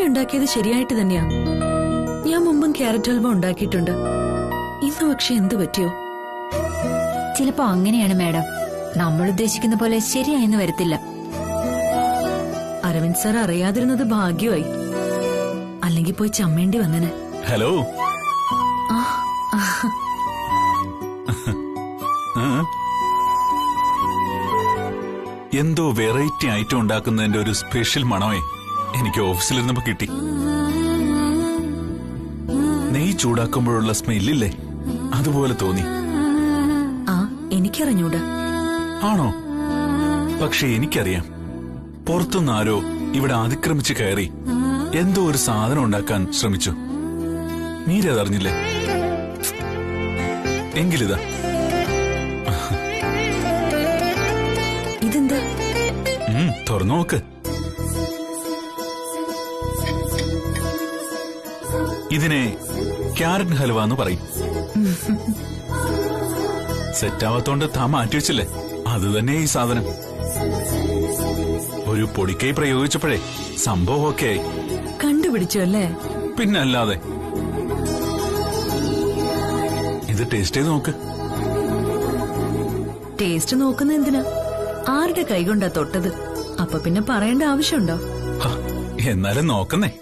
ഉണ്ടാക്കിയത് ശരിയായിട്ട് തന്നെയാ. ഞാൻ മുമ്പും ക്യാരറ്റ് ഹൽവ ഉണ്ടാക്കിയിട്ടുണ്ട്. ഇന്ന് പക്ഷെ എന്ത് പറ്റിയോ? ചിലപ്പോ അങ്ങനെയാണ് മാഡം. നമ്മൾ ഉദ്ദേശിക്കുന്ന പോലെ ശരിയായെന്ന് വരത്തില്ല. അരവിന്ദ് സാർ അറിയാതിരുന്നത് ഭാഗ്യമായി, അല്ലെങ്കിൽ പോയി ചമ്മേണ്ടി വന്നനെ. ഹലോ. എന്തോ വെറൈറ്റി ഐറ്റം ഉണ്ടാക്കുന്നതിന്റെ ഒരു സ്പെഷ്യൽ മണമേ എനിക്ക് ഓഫീസിലിരുന്നപ്പോ കിട്ടി. നെയ്യ് ചൂടാക്കുമ്പോഴുള്ള സ്മെല്ലില്ലേ, അതുപോലെ തോന്നി. എനിക്കറിഞ്ഞൂടാ. ആണോ? പക്ഷെ എനിക്കറിയാം. പുറത്തുനിന്ന് ആരോ ഇവിടെ അതിക്രമിച്ച് കയറി എന്തോ ഒരു സാധനം ഉണ്ടാക്കാൻ ശ്രമിച്ചു. നീരതറിഞ്ഞില്ലേ? എങ്കിലിതാ. ഇതെന്താ? തുറന്നു നോക്ക്. ഇതിനെ ക്യാരറ്റ് ഹൽവ എന്ന് പറയും. സെറ്റാവാത്തോണ്ട് താൻ മാറ്റിവെച്ചില്ലേ, അത് തന്നെ ഈ സാധനം. ഒരു പൊടിക്കൈ പ്രയോഗിച്ചപ്പോഴേ സംഭവം ഒക്കെ ആയി. കണ്ടുപിടിച്ചു അല്ലേ? പിന്നല്ലാതെ. ഇത് ടേസ്റ്റ് ചെയ്ത് നോക്ക്. ടേസ്റ്റ് നോക്കുന്ന എന്തിനാ? ആരുടെ കൈകൊണ്ടാ തൊട്ടത്? അപ്പൊ പിന്നെ പറയേണ്ട ആവശ്യമുണ്ടോ? എന്നാലും നോക്കുന്നേ.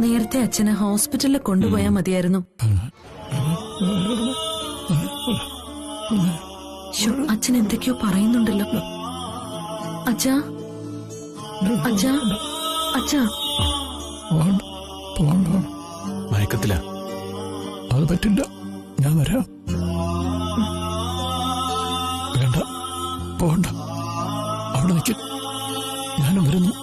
നേരത്തെ അച്ഛനെ ഹോസ്പിറ്റലിൽ കൊണ്ടുപോയാ മതിയായിരുന്നു. അച്ഛൻ എന്തൊക്കെയോ പറയുന്നുണ്ടല്ലോ. അച്ഛാ, അച്ഛാ, അച്ഛാ. മയക്കത്തില. അത് പറ്റില്ല, ഞാൻ വരാം. വേണ്ട, പോകണ്ട, അവിടെ നിൽക്കും, ഞാനും വരുന്നു.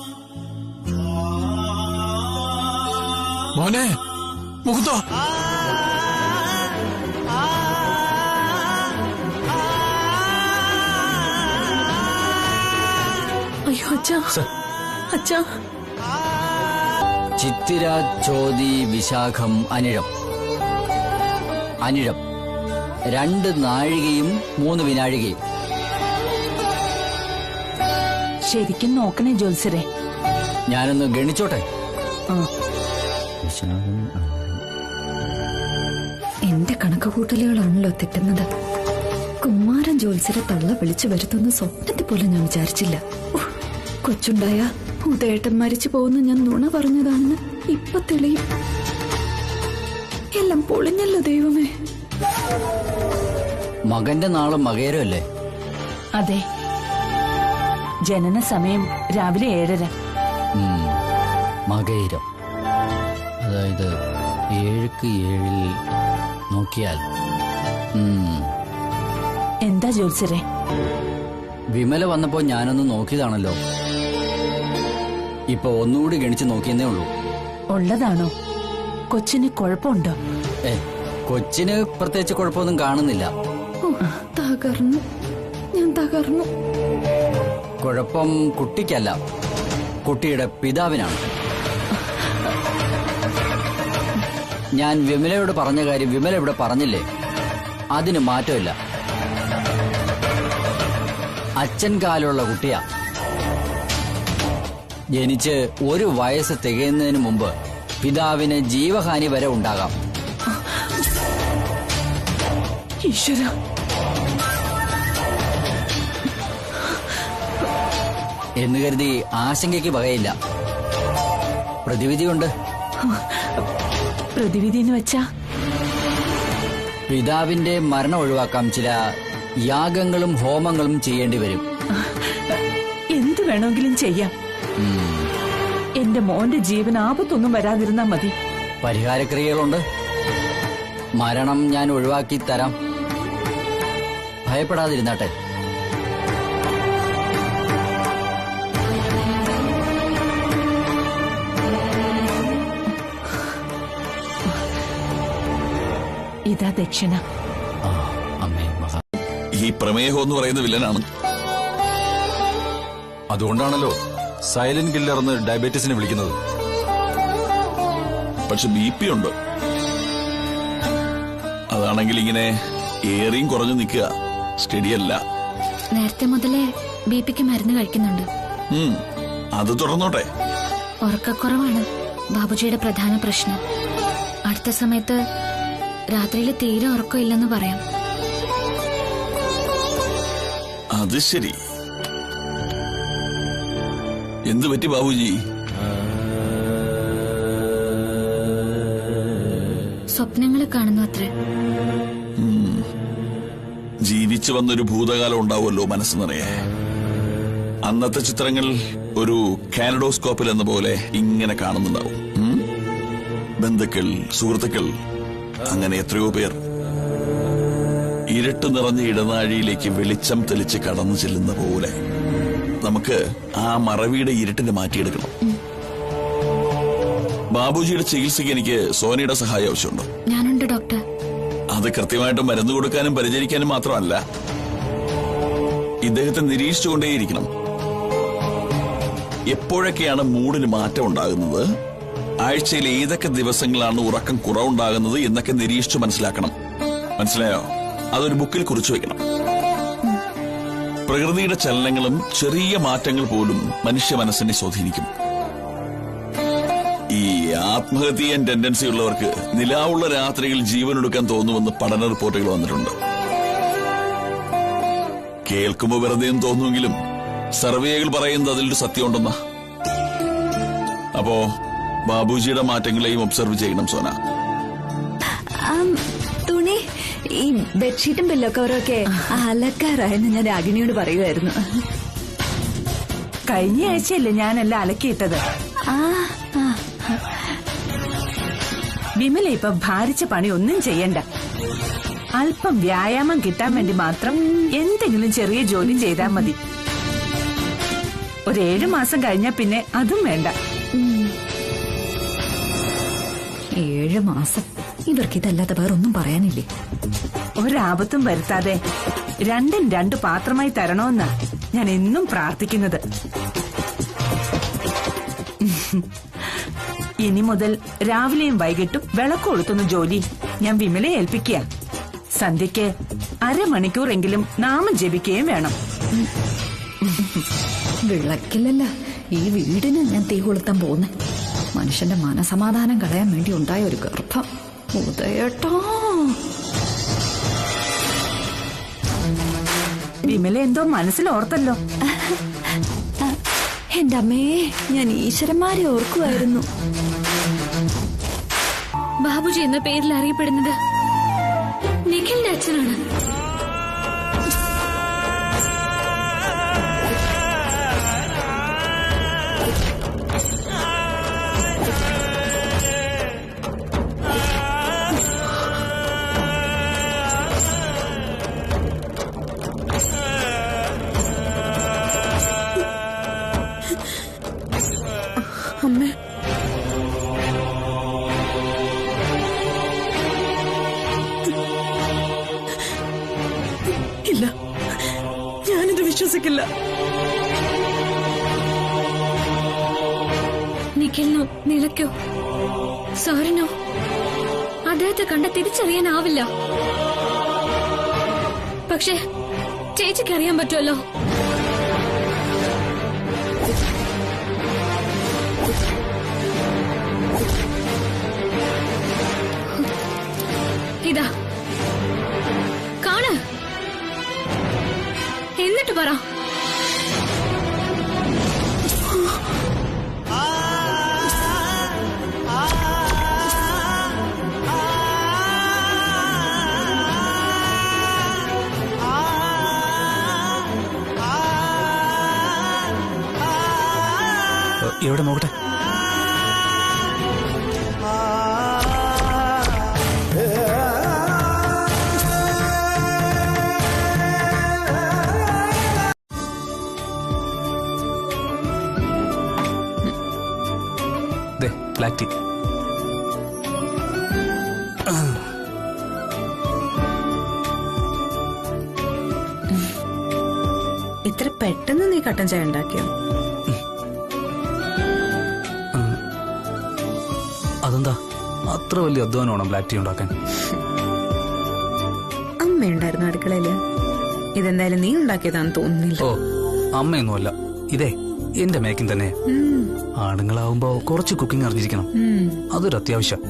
മോനെ, മുകുന്ദ. അയ്യോ അച്ഛാ, അച്ഛാ. ചിത്തിര, ചോതി, വിശാഖം, അനിഴം. അനിഴം 2 നാഴികയും 3 വിനാഴികയും. ശരിക്കും നോക്കണേ ജോത്സരെ. ഞാനൊന്ന് ഗണിച്ചോട്ടെ. എന്റെ കണക്കുകൂട്ടലുകളാണല്ലോ തെറ്റുന്നത്. കുമാരൻ ജോത്സരെ തള്ള വിളിച്ചു വരുത്തുന്ന സ്വപ്നത്തിൽ പോലും ഞാൻ വിചാരിച്ചില്ല. കൊച്ചുണ്ടായ ഉദയേട്ടൻ മരിച്ചു പോകുന്ന ഞാൻ നുണ പറഞ്ഞതാണെന്ന് ഇപ്പൊ തെളിയും. എല്ലാം പൊളിഞ്ഞല്ലോ ദൈവമേ. മകന്റെ നാള് മകേരല്ലേ? അതെ, ജനന സമയം രാവിലെ 7:30. മകയിരം, അതായത് 7ക്ക് 7 നോക്കിയാൽ. എന്താ ജോത്സരെ? വിമല വന്നപ്പോ ഞാനൊന്ന് നോക്കിയതാണല്ലോ. ഇപ്പൊ ഒന്നുകൂടി ഗണിച്ചു നോക്കിയെന്നേ ഉള്ളൂ. ഉള്ളതാണോ? കൊച്ചിന് കുഴപ്പമുണ്ടോ? കൊച്ചിന് പ്രത്യേകിച്ച് കുഴപ്പമൊന്നും കാണുന്നില്ല. തകർന്നു, ഞാൻ തകർന്നു. കുഴപ്പം കുട്ടിക്കല്ല, കുട്ടിയുടെ പിതാവിനാണ്. ഞാൻ വിമലയോട് പറഞ്ഞ കാര്യം വിമല ഇവിടെ പറഞ്ഞില്ലേ, അതിന് മാറ്റമില്ല. അച്ഛൻ കാലുള്ള കുട്ടിയാ. ജനിച്ച് 1 വയസ്സ് തികയുന്നതിന് മുമ്പ് പിതാവിന് ജീവഹാനി വരെ ഉണ്ടാകാം. ഈശ്വര, എന്ന് കരുതി ആശങ്കയ്ക്ക് വകയില്ല. പ്രതിവിധിയുണ്ട്. പ്രതിവിധി എന്ന് വെച്ചാ? പിതാവിന്റെ മരണം ഒഴിവാക്കാം ചില യാഗങ്ങളും ഹോമങ്ങളും ചെയ്യേണ്ടി വരും. എന്ത് വേണമെങ്കിലും ചെയ്യാം. എന്റെ മോന്റെ ജീവൻ ആപത്തൊന്നും വരാതിരുന്നാ മതി. പരിഹാരക്രിയകളുണ്ട്. മരണം ഞാൻ ഒഴിവാക്കി തരാം. ഭയപ്പെടാതിരുന്നാട്ടെ. ഇതാ ദക്ഷിണ. ഈ പ്രമേഹം എന്ന് പറയുന്ന വില്ലനാണ്. അതുകൊണ്ടാണല്ലോ സൈലന്റ് കില്ലർ എന്ന് ഡയബറ്റീസിനെ വിളിക്കുന്നത്. പക്ഷെ BP ഉണ്ട്. അതാണെങ്കിൽ ഇങ്ങനെ ഏറിയും കുറഞ്ഞു നിൽക്കുക, സ്റ്റഡിയല്ല. നേരത്തെ മുതലേ ബിപിക്ക് മരുന്ന് കഴിക്കുന്നുണ്ട്. അത് തുടർന്നോട്ടെ. ഉറക്കക്കുറവാണ് ബാബുജിയുടെ പ്രധാന പ്രശ്നം. അടുത്ത സമയത്ത് രാത്രിയിൽ തീരെ ഉറക്കമില്ലെന്ന് പറയാം. അത് ശരി. എന്തു പറ്റി ബാബുജി? സ്വപ്നങ്ങൾ കാണുന്നു അത്രേ. ജീവിച്ചു വന്നൊരു ഭൂതകാലം ഉണ്ടാവുമല്ലോ മനസ്സ് നിറയെ. അന്നത്തെ ചിത്രങ്ങൾ ഒരു കാനഡോസ്കോപ്പിൽ എന്ന പോലെ ഇങ്ങനെ കാണുന്നുണ്ടാവും. ബന്ധുക്കൾ, സുഹൃത്തുക്കൾ, അങ്ങനെ എത്രയോ പേർ. ഇരുട്ട് നിറഞ്ഞ ഇടനാഴിയിലേക്ക് വെളിച്ചം തെളിച്ച് കടന്നു ചെല്ലുന്ന പോലെ നമുക്ക് ആ മറവിയുടെ ഇരുട്ടിനെ മാറ്റിയെടുക്കണം. ബാബുജിയുടെ ചികിത്സയ്ക്ക് എനിക്ക് സോനയുടെ സഹായം ആവശ്യമുണ്ട്. ഞാനുണ്ട് ഡോക്ടർ. അത് കൃത്യമായിട്ട് മരുന്ന് കൊടുക്കാനും പരിചരിക്കാനും മാത്രമല്ല, ഇദ്ദേഹത്തെ നിരീക്ഷിച്ചുകൊണ്ടേയിരിക്കണം. എപ്പോഴൊക്കെയാണ് മൂഡിന് മാറ്റം ഉണ്ടാകുന്നത്, ആഴ്ചയിൽ ഏതൊക്കെ ദിവസങ്ങളാണ് ഉറക്കം കുറവുണ്ടാകുന്നത് എന്നൊക്കെ നിരീക്ഷിച്ചു മനസ്സിലാക്കണം. മനസ്സിലായോ? അതൊരു ബുക്കിൽ കുറിച്ചു വെക്കണം. പ്രകൃതിയുടെ ചലനങ്ങളും ചെറിയ മാറ്റങ്ങൾ പോലും മനുഷ്യ മനസ്സിനെ സ്വാധീനിക്കും. ഈ ആത്മഹത്യ ചെയ്യാൻ ടെൻഡൻസി ഉള്ളവർക്ക് നിലാവുള്ള രാത്രിയിൽ ജീവനെടുക്കാൻ തോന്നുമെന്ന് പഠന റിപ്പോർട്ടുകൾ വന്നിട്ടുണ്ട്. കേൾക്കുമ്പോൾ വെറുതെയും തോന്നുമെങ്കിലും സർവേകൾ പറയുന്നത് അതിലൊരു സത്യമുണ്ടെന്നാ. അപ്പോ ബാബുജിയുടെ മാറ്റങ്ങളെയും ഒബ്സർവ് ചെയ്യണം സോന. തുണി, ഈ ബെഡ്ഷീറ്റും പില്ലോ കവറൊക്കെ അലക്കാറായെന്ന് ഞാൻ രാഗിണിയോട് പറയുമായിരുന്നു. കഴിഞ്ഞ ആഴ്ചയല്ലേ ഞാനെല്ലാം അലക്കിയിട്ടത്. വിമല ഇപ്പൊ ഭാരിച്ച പണി ഒന്നും ചെയ്യണ്ട. അല്പം വ്യായാമം കിട്ടാൻ വേണ്ടി മാത്രം എന്തെങ്കിലും ചെറിയ ജോലി ചെയ്താൽ മതി. ഒരു 7 മാസം കഴിഞ്ഞാ പിന്നെ അതും വേണ്ട. 7 മാസം? ഇവർക്കിതല്ലാതെ വേറൊന്നും പറയാനില്ലേ? ഒരാപത്തും വരുത്താതെ 2 2 പാത്രമായി തരണമെന്നാ ഞാൻ എന്നും പ്രാർത്ഥിക്കുന്നത്. ഇനി മുതൽ രാവിലെയും വൈകിട്ടും വിളക്ക് കൊളുത്തുന്ന ജോലി ഞാൻ വിമലയെ ഏൽപ്പിക്കുക. സന്ധ്യയ്ക്ക് 1/2 മണിക്കൂറെങ്കിലും നാമം ജപിക്കുകയും വേണം. വിളക്കില്ലല്ല, ഈ വീടിന് ഞാൻ തീ കൊളുത്താൻ പോകുന്നേ. മനുഷ്യന്റെ മനസമാധാനം കളയാൻ വേണ്ടി ഉണ്ടായ ഒരു ഗർഭം. ഉദയേട്ടാ, വിമല എന്തോ മനസ്സിലോർത്തല്ലോ. എന്റെ അമ്മേ, ഞാൻ ഈശ്വരന്മാരെ ഓർക്കുമായിരുന്നു. ബാബുജി എന്ന പേരിൽ അറിയപ്പെടുന്നത് നിഖിലിന്റെ അച്ഛനാണ്. അമ്മേ, ഇല്ല, ഞാനിത് വിശ്വസിക്കില്ല. നിഖിലിനോ നിലയ്ക്കോ സാറിനോ അദ്ദേഹത്തെ കണ്ട തിരിച്ചറിയാനാവില്ല. പക്ഷേ ചേച്ചിക്ക് അറിയാൻ പറ്റുമല്ലോ. ഇതാ കാണ്, എന്നിട്ട് പറ. എവിടെ നോക്കട്ടെ? Black tea. ഇത്ര പെട്ടെന്ന് നീ കട്ടൻ ചായ ഉണ്ടാക്കിയോ? അതെന്താ അത്ര വലിയ അധ്വാനമാണോ ബ്ലാക്ക് ടീ ഉണ്ടാക്കാൻ? അമ്മയുണ്ടായിരുന്നു അടുക്കളയില്. ഇതെന്തായാലും നീ ഉണ്ടാക്കിയതാന്ന് തോന്നുന്നില്ല. ഓ അമ്മയൊന്നുമല്ല, ഇതേ എന്റെ മേക്കിംഗ് തന്നെ. ആണുങ്ങളാവുമ്പോ കുറച്ച് കുക്കിംഗ് അറിഞ്ഞിരിക്കണം, അതൊരു അത്യാവശ്യം.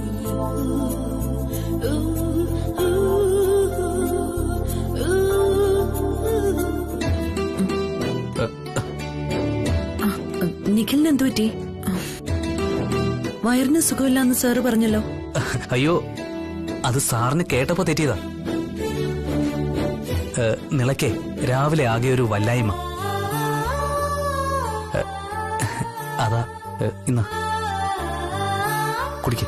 നിഖിലിന് എന്തു പറ്റി? വയറിന് സുഖമില്ലാന്ന് സാറ് പറഞ്ഞല്ലോ. അയ്യോ, അത് സാറിന് കേട്ടപ്പോ തെറ്റിയതാ. നിളയ്ക്ക് രാവിലെ ആകെ ഒരു വല്ലായ്മ. അതാ ഇന്ന കുടിക്ക.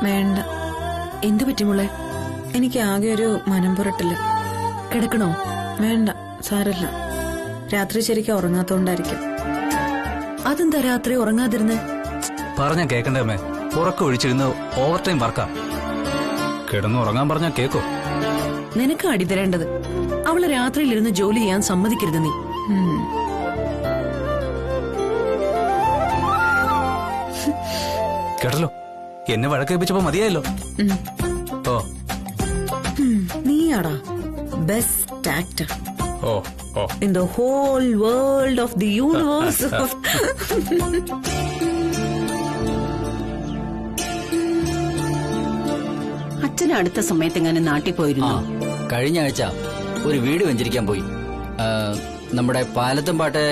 വേണ്ട. എന്തു പറ്റി മോളെ? എനിക്ക് ആകെ ഒരു മനം പുരട്ടില്ല. കിടക്കണോ? വേണ്ട, സാരല്ല. രാത്രി ശരിക്കും ഉറങ്ങാത്തോണ്ടായിരിക്കും. അതെന്താ രാത്രി ഉറങ്ങാതിരുന്ന്? പറഞ്ഞാ കേക്കണ്ടേ അമ്മേ, ഉറക്കം ഒഴിച്ചിരുന്ന് ഓവർ ടൈം വർക്കാ. കിടന്ന് ഉറങ്ങാൻ പറഞ്ഞാ കേക്കോ? നിനക്ക് അടിതരേണ്ടത്. അവളെ രാത്രിയിലിരുന്ന് ജോലി ചെയ്യാൻ സമ്മതിക്കരുത് നീ. കേട്ടല്ലോ, എന്നെ വഴക്കേൽപ്പിച്ചപ്പോ മതിയായല്ലോ. ഓ നീയാടാ ബെസ്റ്റ് ആക്ടർ ഓ ഓ in the whole world of the universe. അച്ഛൻ അടുത്ത സമയത്ത് എങ്ങനെ നാട്ടിൽ പോയിരുന്നു? കഴിഞ്ഞ ആഴ്ച ഒരു വീട് വെഞ്ചരിക്കാൻ പോയി. നമ്മുടെ പാലത്തുംപാട്ട്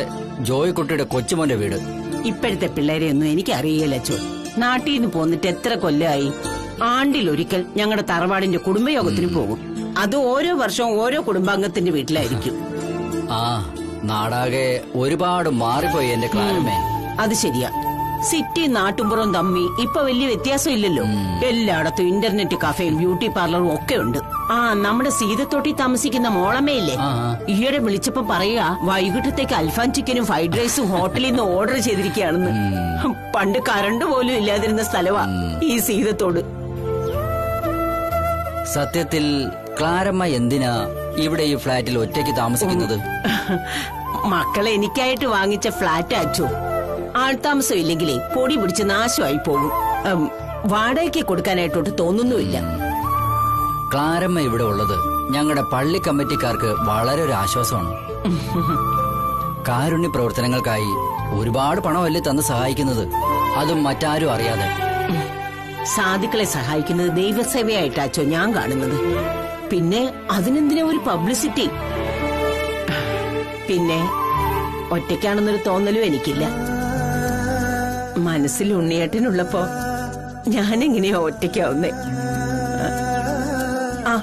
ജോയിക്കുട്ടിയുടെ കൊച്ചുമോന്റെ വീട്. ഇപ്പോഴത്തെ പിള്ളേരെ ഒന്നും എനിക്ക് അറിയില്ല അച്ഛോ. നാട്ടിൽ നിന്ന് പോന്നിട്ട് എത്ര കൊല്ലമായി? ആണ്ടിലൊരിക്കൽ ഞങ്ങളുടെ തറവാടിന്റെ കുടുംബയോഗത്തിന് പോകും. അത് ഓരോ വർഷവും ഓരോ കുടുംബാംഗത്തിന്റെ വീട്ടിലായിരിക്കും. ആ നാടാകെ ഒരുപാട് മാറിപ്പോയി എന്റെ ക്ലാരമേ. അത് ശരിയാ. സിറ്റി നാട്ടുമ്പുറവും തമ്മി ഇപ്പൊ വലിയ വ്യത്യാസം ഇല്ലല്ലോ. എല്ലായിടത്തും ഇന്റർനെറ്റ് കഫേയും ബ്യൂട്ടി പാർലറും ഒക്കെ ഉണ്ട്. ആ നമ്മുടെ സീതത്തോട്ടി താമസിക്കുന്ന മോളമ്മയില്ലേ, ഈയിടെ വിളിച്ചപ്പോ പറയാ വൈകിട്ടത്തേക്ക് അൽഫാം ചിക്കനും ഫ്രൈഡ് റൈസും ഹോട്ടലിൽ നിന്ന് ഓർഡർ ചെയ്തിരിക്കുകയാണെന്ന്. പണ്ട് കറണ്ട് പോലും ഇല്ലാതിരുന്ന സ്ഥലവാ ഈ സീതത്തോട്. സത്യത്തിൽ ക്ലാരമ്മ എന്തിനാ ഇവിടെ ഈ ഫ്ലാറ്റിൽ ഒറ്റയ്ക്ക് താമസിക്കുന്നത്? മക്കളെ എനിക്കായിട്ട് വാങ്ങിച്ച ഫ്ലാറ്റ് അച്ചു. ആൾതാമസം ഇല്ലെങ്കിലേ പൊടി പിടിച്ച് നാശമായി പോകും. വാടകയ്ക്ക് കൊടുക്കാനായിട്ടോട്ട് തോന്നുന്നുമില്ല. ക്ലാരമ്മ ഇവിടെ ഉള്ളത് ഞങ്ങളുടെ പള്ളി കമ്മിറ്റിക്കാർക്ക് വളരെ ഒരു ആശ്വാസമാണ്. കാരുണ്യ പ്രവർത്തനങ്ങൾക്കായി ഒരുപാട് പണമല്ലേ തന്ന് സഹായിക്കുന്നത്, അതും മറ്റാരും അറിയാതെ. സാധുക്കളെ സഹായിക്കുന്നത് ദൈവസേവയായിട്ടാച്ചോ ഞാൻ കാണുന്നത്. പിന്നെ അതിനെന്തിനാ ഒരു പബ്ലിസിറ്റി? പിന്നെ ഒറ്റയ്ക്കാണെന്നൊരു തോന്നലും എനിക്കില്ല. മനസ്സിൽ ഉണ്ണിയേട്ടനുള്ളപ്പോ ഞാനെങ്ങനെയാ ഒറ്റയ്ക്കാവുന്നേ? ആ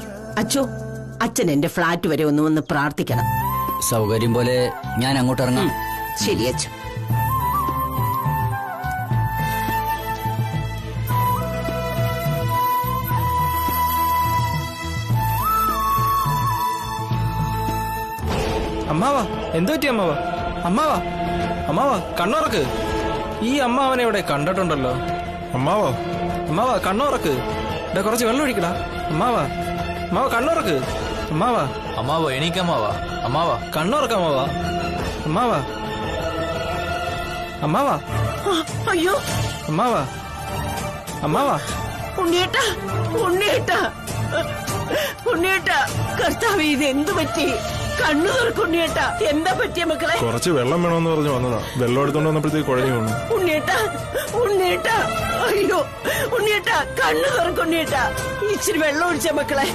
അച്ചോ, അച്ഛൻ എന്റെ ഫ്ലാറ്റ് വരെ ഒന്ന് വന്ന് പ്രാർത്ഥിക്കണം. സൗകര്യം പോലെ ഞാൻ അങ്ങോട്ട് ഇറങ്ങാം. ശരി അച്ഛൻ. അമ്മാവാ, എന്തു പറ്റി അമ്മാവാ? അമ്മാവാ, അമ്മാവാ കണ്ണുറക്ക്. ഈ അമ്മാവനെ ഇവിടെ കണ്ടിട്ടുണ്ടല്ലോ. അമ്മാവാ, അമ്മാവാ കണ്ണുറക്ക്. ഇവിടെ കുറച്ച് വെള്ളം ഒഴിക്കടാ. അമ്മാവാ, അമ്മാവാ കണ്ണുറക്ക്. അമ്മാവാ, അമ്മാവോ എണീക്കമ്മാവാ. അമ്മാവാ കണ്ണുറക്ക അമ്മാവാ. അമ്മാവാ, അമ്മാവാ, അയ്യോ അമ്മാവാ, അമ്മാവാ. ഉണ്ണിയേട്ടാ, ഉണ്ണിയേട്ടാ, ഉണ്ണിയേട്ടാ, കർത്താവേ ഇത് എന്തു പറ്റി? കണ്ണു തുറക്കുണ്ണിയേട്ടാ, എന്താ പറ്റിയ മക്കളെ? കുറച്ച് വെള്ളം വേണമെന്ന് പറഞ്ഞു വന്നതാ. വെള്ളം എടുത്തോണ്ട് വന്നപ്പോഴത്തേക്ക് കുഴഞ്ഞു വന്നു. ഉണ്ണിയേട്ടാ, ഉണ്ണിയേട്ടാ, അയ്യോ ഉണ്ണിയേട്ടാ, കണ്ണു തുറക്കുണ്ണിയേട്ടാ, ഇച്ചിരി വെള്ളം ഒഴിച്ച മക്കളെ.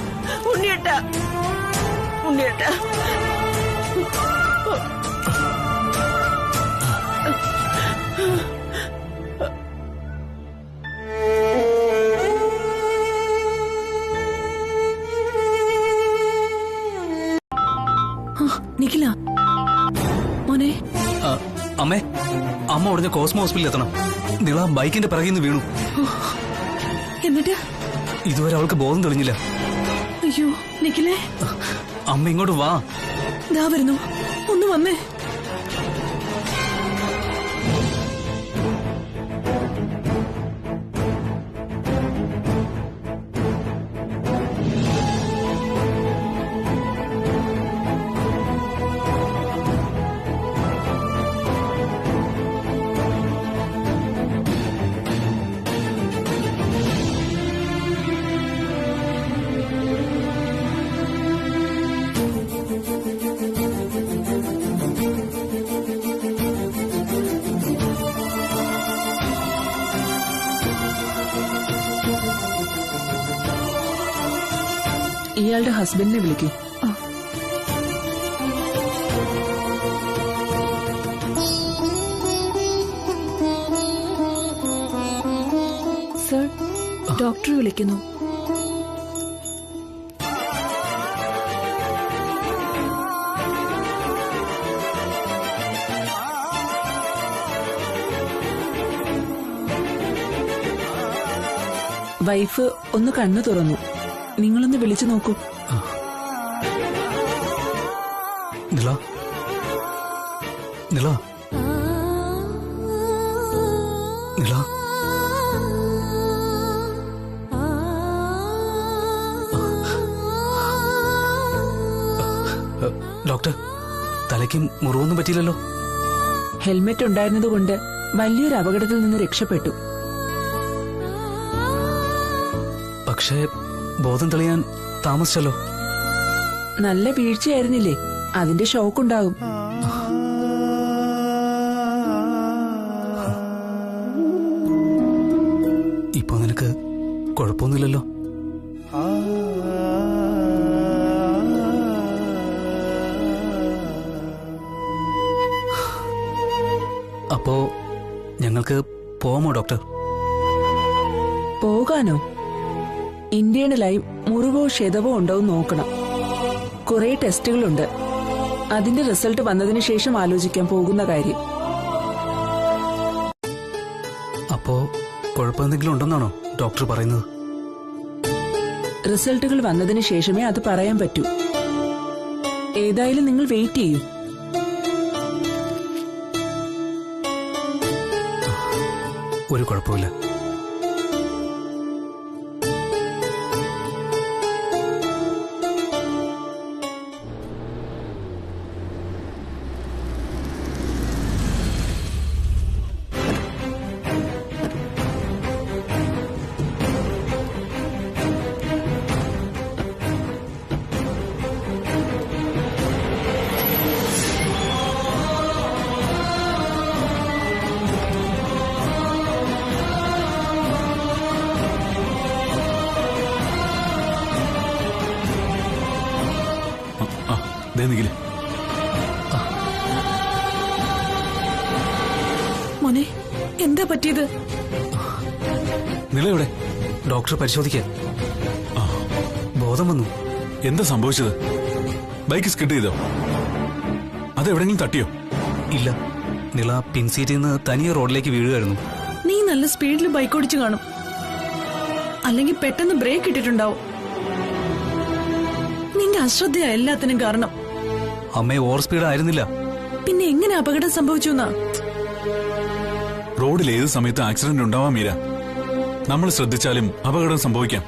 ഉണ്ണിയേട്ടാ, ഉണ്ണിയേട്ടാ. നിഖില മോനെ. അമ്മേ, അമ്മ ഉടനെ കോസ്മോ ഹോസ്പിറ്റലിൽ എത്തണം. നിള ബൈക്കിന്റെ പിറകിൽ നിന്ന് വീണു. എന്നിട്ട് ഇതുവരെ അവൾക്ക് ബോധം തെളിഞ്ഞില്ല. അയ്യോ നിഖിലേ, അമ്മ ഇങ്ങോട്ട് വാ. ദാ വരുന്നു, ഒന്ന് വന്നേ. ഇയാളുടെ ഹസ്ബൻഡിനെ വിളിക്കൂ. സർ, ഡോക്ടർ വിളിക്കുന്നു. വൈഫ് ഒന്ന് കണ്ണു തുറന്നു. നിങ്ങളൊന്ന് വിളിച്ചു നോക്കൂ. നില നില നില ഡോക്ടർ, തലയ്ക്ക് മുറിവൊന്നും പറ്റിയില്ലല്ലോ? ഹെൽമെറ്റ് ഉണ്ടായിരുന്നതുകൊണ്ട് വലിയൊരു അപകടത്തിൽ നിന്ന് രക്ഷപ്പെട്ടു. പക്ഷേ ബോധം തെളിയാൻ താമസിച്ചല്ലോ. നല്ല വീഴ്ചയായിരുന്നില്ലേ? അതിന്റെ ഷോക്കുണ്ടാകും. ഇപ്പൊ നിനക്ക് കുഴപ്പമൊന്നുമില്ലല്ലോ? അപ്പോ ഞങ്ങൾക്ക് പോവാമോ ഡോക്ടർ? പോകാനോ? ഇന്റേണലായി മുറിവോ ക്ഷതവോ ഉണ്ടോ എന്ന് നോക്കണം. കുറെ ടെസ്റ്റുകളുണ്ട്. അതിന്റെ റിസൾട്ട് വന്നതിന് ശേഷം ആലോചിക്കാൻ പോകുന്ന കാര്യം. അപ്പോ കുഴപ്പമെന്തെങ്കിലും ഉണ്ടെന്നാണോ ഡോക്ടർ പറയുന്നത്? റിസൾട്ടുകൾ വന്നതിന് ശേഷമേ അത് പറയാൻ പറ്റൂ. ഏതായാലും നിങ്ങൾ വെയിറ്റ് ചെയ്യൂ. ഒരു കുഴപ്പമില്ല. മോനെ, എന്താ പറ്റിയത്? നില എവിടെ? ഡോക്ടർ പരിശോധിക്കാൻ. ബോധം വന്നു. എന്താ സംഭവിച്ചത്? ബൈക്ക് സ്കിഡ് ചെയ്തോ? അതെവിടെങ്കിലും തട്ടിയോ? ഇല്ല, നില പിൻസീറ്റിൽ നിന്ന് തനിയെ റോഡിലേക്ക് വീഴുകയായിരുന്നു. നീ നല്ല സ്പീഡിൽ ബൈക്ക് ഓടിച്ചു കാണും, അല്ലെങ്കിൽ പെട്ടെന്ന് ബ്രേക്ക് ഇട്ടിട്ടുണ്ടാവും. നിന്റെ അശ്രദ്ധയാ എല്ലാത്തിനും കാരണം. അമ്മയെ ഓവർ സ്പീഡ് ആയിരുന്നില്ല. പിന്നെ എങ്ങനെ അപകടം സംഭവിച്ചു എന്നാ? റോഡിൽ ഏത് സമയത്ത് ആക്സിഡന്റ് ഉണ്ടാവാം മീര. നമ്മൾ ശ്രദ്ധിച്ചാലും അപകടം സംഭവിക്കാം.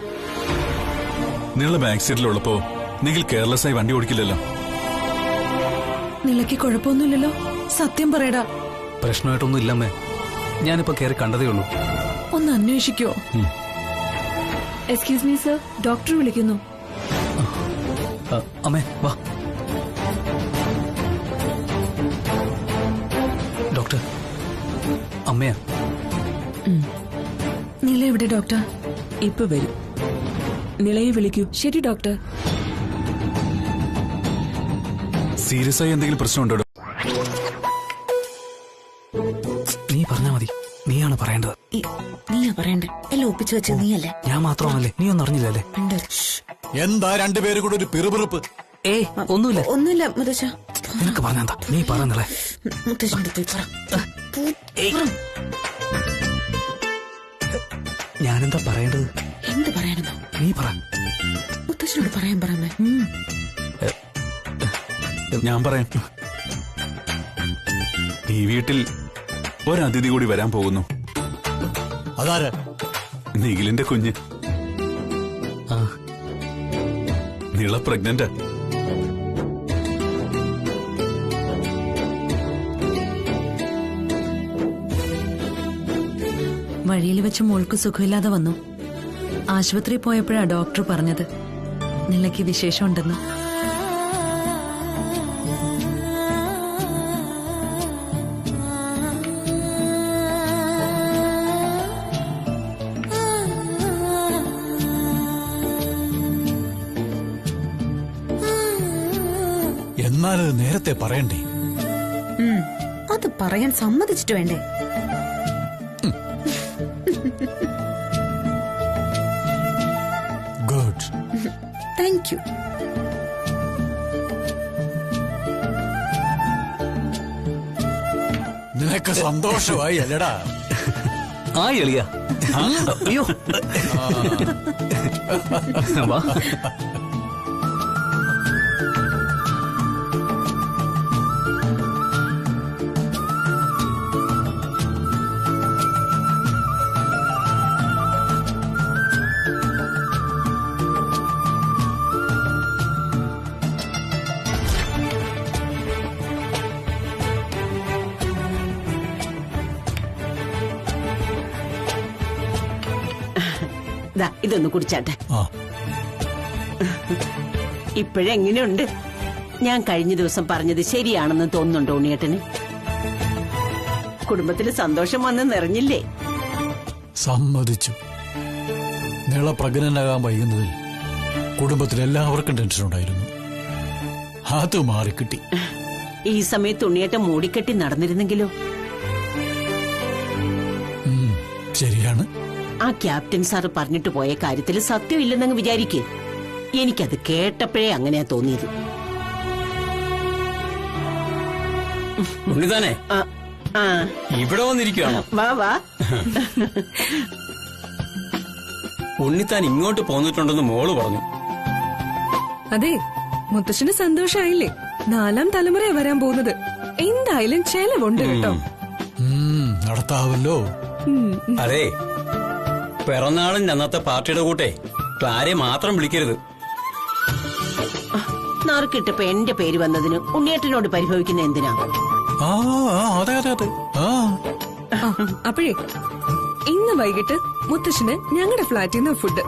നിങ്ങളെ ബാക്ക് സീറ്റിലുള്ളപ്പോ നിങ്ങൾ കെയർലെസ് ആയി വണ്ടി ഓടിക്കില്ലല്ലോ. നിലയ്ക്ക് കുഴപ്പമൊന്നുമില്ലല്ലോ? സത്യം പറയടാ. പ്രശ്നമായിട്ടൊന്നും ഇല്ലമ്മേ. ഞാനിപ്പോ കയറി കണ്ടതേ ഉള്ളൂ. ഒന്ന് അന്വേഷിക്കോ? എക്സ്ക്യൂസ് മീ സർ, ഡോക്ടർ വിളിക്കുന്നു. അമ്മേ വാ. ഡോക്ടർ, അമ്മയാ. നില എവിടെ ഡോക്ടർ? ഇപ്പൊ വരും. നിളയെ വിളിക്കൂ. ശരി ഡോക്ടർ. സീരിയസ് ആയി എന്തെങ്കിലും പ്രശ്നമുണ്ടോ? നീ പറഞ്ഞാ മതി. നീയാണ് പറയേണ്ടത്. നീയാ പറയണ്ടേ? എല്ലാം ഒപ്പിച്ചു വെച്ച നീയല്ലേ? ഞാൻ മാത്രമാണല്ലേ? നീ ഒന്നും അറിഞ്ഞില്ലല്ലേ? എന്താ രണ്ടുപേരും കൂടെ ഒരു പിറുപിറുപ്പ്? ഏയ് ഒന്നുമില്ല. ഒന്നുമില്ല മുത്തശ്ശ. നിനക്ക് പറഞ്ഞാ നീ പറഞ്ഞല്ലേ? മുത്തശ്ശനോട് പോയി പറ. ഞാനെന്താ പറയേണ്ടത്? എന്ത് പറയാനെന്നോ? നീ പറ. മുത്തശ്ശനോട് പറയാൻ പറമേ. ഞാൻ പറയാം. ഈ വീട്ടിൽ ഒരതിഥി കൂടി വരാൻ പോകുന്നു. അതാരാ? നിഖിലിന്റെ കുഞ്ഞ്. നിള പ്രഗ്നന്റ്. വഴിയിൽ വെച്ച് മോൾക്ക് സുഖമില്ലാതെ വന്നു. ആശുപത്രിയിൽ പോയപ്പോഴാ ഡോക്ടർ പറഞ്ഞത് നിലയ്ക്ക് വിശേഷമുണ്ടെന്ന്. നിങ്ങള് നേരത്തെ പറയണ്ടേ? അത് പറയാൻ സമ്മതിച്ചിട്ട് വേണ്ടേ? ഗുഡ്. Thank you. നിനക്ക് സന്തോഷമായി അല്ലടാ? ആ എളിയ അയ്യോ വാ. ദാ, ഇതൊന്ന് കുടിച്ചാട്ടെ. ആ, ഇപ്പോഴെങ്ങനെയുണ്ട്? ഞാൻ കഴിഞ്ഞ ദിവസം പറഞ്ഞത് ശരിയാണെന്ന് തോന്നുന്നുണ്ടോ ഉണ്ണിയേട്ടന്? കുടുംബത്തിൽ സന്തോഷം വന്ന് നിറഞ്ഞില്ലേ? സമ്മതിച്ചു. നിള പ്രഗ്നന്റാകാൻ വൈകുന്നതിൽ കുടുംബത്തിൽ എല്ലാവർക്കും ടെൻഷൻ ഉണ്ടായിരുന്നു. അത് മാറിക്കിട്ടി. ഈ സമയത്ത് ഉണ്ണിയേട്ടൻ മൂടിക്കെട്ടി നടന്നിരുന്നെങ്കിലോ? ശരിയാണ്. ആ ക്യാപ്റ്റൻ സാറ് പറഞ്ഞിട്ട് പോയ കാര്യത്തിൽ സത്യമില്ലെന്നങ്ങ് വിചാരിക്ക്. എനിക്കത് കേട്ടപ്പോഴേ അങ്ങനെയാ തോന്നിയത്. ഉണ്ണിതാനെ ഇവിടെ വന്നിരിക്കുകയാണോ? വാ വാ. ഉണ്ണിത്താൻ ഇങ്ങോട്ട് പോന്നിട്ടുണ്ടെന്ന് മോള് പറഞ്ഞു. അതെ, മുത്തശ്ശന് സന്തോഷായില്ലേ? 4ാം തലമുറ വരാൻ പോകുന്നത്. എന്തായാലും ചെലവുണ്ട് കേട്ടോ. നടത്താവല്ലോ. അതെ, പിറന്നാളിന്റെ അന്നത്തെ പാർട്ടിയുടെ കൂട്ടെ ക്ലാരെ മാത്രം വിളിക്കരുത്. നാർക്കിട്ടപ്പോ എന്റെ പേര് വന്നതിന് ഉണ്ണിയേട്ടനോട് പരിഭവിക്കുന്ന എന്തിനാ? അതെ അതെ അതെ. അപ്പോഴേ ഇന്ന് വൈകിട്ട് മുത്തശ്ശന് ഞങ്ങളുടെ ഫ്ലാറ്റിൽ നിന്ന് ഫുഡ്.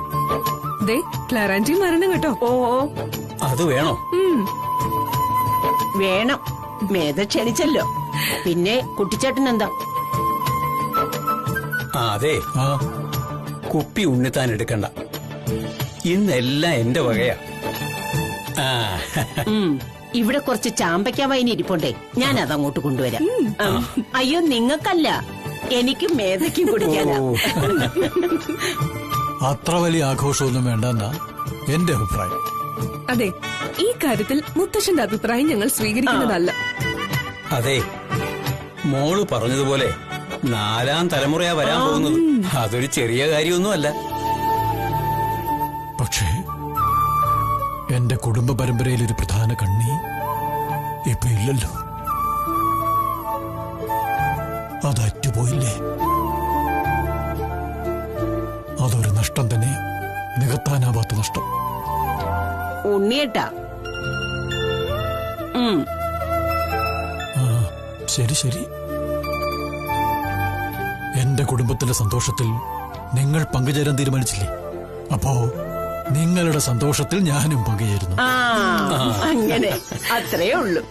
ദേ, ക്ലാരാൻറ്റി മരണം കേട്ടോ. ഓ, അത് വേണോ? വേണം. മേധ ക്ഷണിച്ചല്ലോ. പിന്നെ കുട്ടിച്ചേട്ടൻ എന്താ? അതെ, കുപ്പി ഉണ്ണിത്താൻ എടുക്കണ്ട. ഇന്നെല്ലാം എന്റെ വകയാ. ഇവിടെ കുറച്ച് ചാമ്പയ്ക്ക വൈൻ ഇരിപ്പുണ്ടേ, ഞാൻ അതങ്ങോട്ട് കൊണ്ടുവരാം. അയ്യോ, നിങ്ങൾക്കല്ല, എനിക്കും മേധയ്ക്കും കുടിക്കാനാ. അത്ര വലിയ ആഘോഷമൊന്നും വേണ്ടെന്നാ എന്റെ അഭിപ്രായം. അതെ, ഈ കാര്യത്തിൽ മുത്തശ്ശന്റെ അഭിപ്രായം ഞങ്ങൾ സ്വീകരിക്കുന്നതല്ല. അതെ, മോള് പറഞ്ഞതുപോലെ 4ാം തലമുറയാ വരാൻ പോകുന്നത്. അതൊരു ചെറിയ കാര്യമൊന്നുമല്ല. പക്ഷേ എന്റെ കുടുംബ പരമ്പരയിൽ ഒരു പ്രധാന കണ്ണി ഇപ്പൊ ഇല്ലല്ലോ. അതറ്റുപോയില്ലേ? അതൊരു നഷ്ടം തന്നെ, നികത്താനാവാത്ത നഷ്ടം. ഉണ്ണിയേട്ടാ. ശരി ശരി. എന്റെ കുടുംബത്തിന്റെ സന്തോഷത്തിൽ നിങ്ങൾ പങ്കുചേരാൻ തീരുമാനിച്ചില്ലേ? അപ്പോ നിങ്ങളുടെ സന്തോഷത്തിൽ ഞാനും പങ്കുചേരുന്നു. അങ്ങനെ അത്രേ ഉള്ളൂ.